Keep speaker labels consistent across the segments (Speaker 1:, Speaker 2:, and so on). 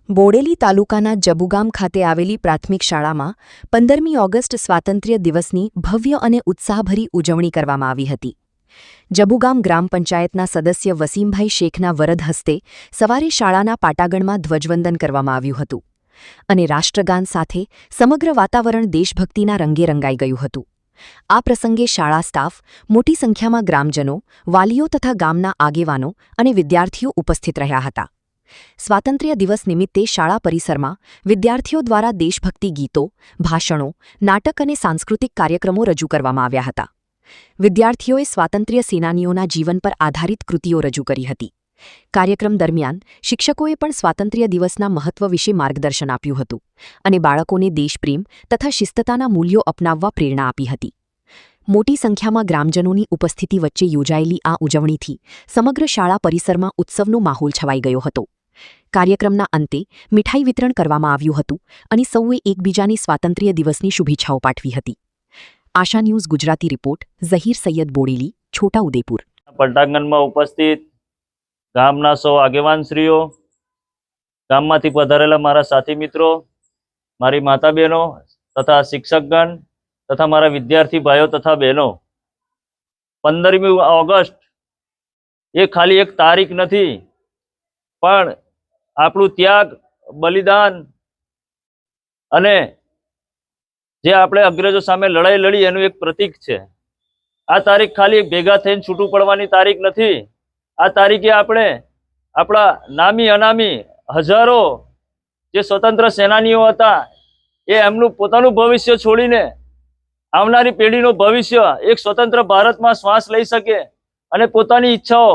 Speaker 1: બોડેલી તાલુકાના જબુગામ ખાતે આવેલી પ્રાથમિક શાળામાં 15મી ઓગસ્ટ સ્વાતંત્ર્ય દિવસની ભવ્ય અને ઉત્સાહભરી ઉજવણી કરવામાં આવી હતી. જબુગામ ગ્રામ પંચાયતના સદસ્ય વસીમભાઈ શેખના વરદ હસ્તે સવારે શાળાના પાટાગણમાં ધ્વજવંદન કરવામાં આવ્યું હતું અને રાષ્ટ્રગાન સાથે સમગ્ર વાતાવરણ દેશભક્તિના રંગે રંગાઈ ગયું હતું. આ પ્રસંગે શાળા સ્ટાફ, મોટી સંખ્યામાં ગ્રામજનો, વાલીઓ તથા ગામના આગેવાનો અને વિદ્યાર્થીઓ ઉપસ્થિત રહ્યા હતા. સ્વાતંત્ર્ય દિવસ નિમિત્તે શાળા પરિસરમાં વિદ્યાર્થીઓ દ્વારા દેશભક્તિ ગીતો, ભાષણો, નાટક અને સાંસ્કૃતિક કાર્યક્રમો રજૂ કરવામાં આવ્યા હતા. વિદ્યાર્થીઓએ સ્વાતંત્ર્ય સેનાનીઓના જીવન પર આધારિત કૃતિઓ રજૂ કરી હતી. કાર્યક્રમ દરમિયાન શિક્ષકોએ પણ સ્વાતંત્ર્ય દિવસના મહત્વ વિશે માર્ગદર્શન આપ્યું હતું અને બાળકોને દેશપ્રેમ તથા શિસ્તતાના મૂલ્યો અપનાવવા પ્રેરણા આપી હતી. મોટી સંખ્યામાં ગ્રામજનોની ઉપસ્થિતિ વચ્ચે યોજાયેલી આ ઉજવણીથી સમગ્ર શાળા પરિસરમાં ઉત્સવનો માહોલ છવાઈ ગયો હતો. કાર્યક્રમના અંતે મીઠાઈ વિતરણ કરવામાં આવ્યું હતું અને સૌએ એકબીજાની સ્વાતંત્ર્ય દિવસની શુભેચ્છાઓ પાઠવી હતી. આશા ન્યૂઝ ગુજરાતી રિપોર્ટ ઝહીર સૈયદ, બોડેલી, છોટાઉદેપુર.
Speaker 2: પલટાંગણમાં ઉપસ્થિત ગામના સૌ આગેવાનશ્રીઓ, ગામમાંથી પધારેલા મારા સાથી મિત્રો, મારી માતા બહેનો તથા શિક્ષકગણ તથા મારા વિદ્યાર્થી ભાઈઓ તથા બહેનો, 15મી ઓગસ્ટ એ ખાલી એક તારીખ નથી, પણ આપણું ત્યાગ, બલિદાન અને જે આપણે અંગ્રેજો સામે લડાઈ લડી એનું એક પ્રતીક છે. આ તારીખ ખાલી ભેગા થઈને છૂટું પડવાની તારીખ નથી. આ તારીખે આપણે આપણા નામી અનામી હજારો જે સ્વતંત્ર સેનાનીઓ હતા એ એમનું પોતાનું ભવિષ્ય છોડીને આવનારી પેઢીનું ભવિષ્ય એક સ્વતંત્ર ભારતમાં શ્વાસ લઈ શકે અને પોતાની ઈચ્છાઓ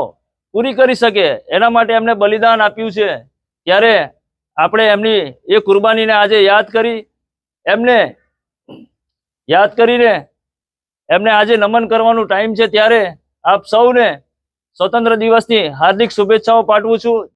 Speaker 2: પૂરી કરી શકે એના માટે એમને બલિદાન આપ્યું છે. ત્યારે આપણે એમની એ કુરબાનીને આજે યાદ કરીને એમને આજે નમન કરવાનો ટાઈમ છે. ત્યારે આપ સૌને સ્વતંત્ર દિવસની હાર્દિક શુભેચ્છાઓ પાઠવું છું.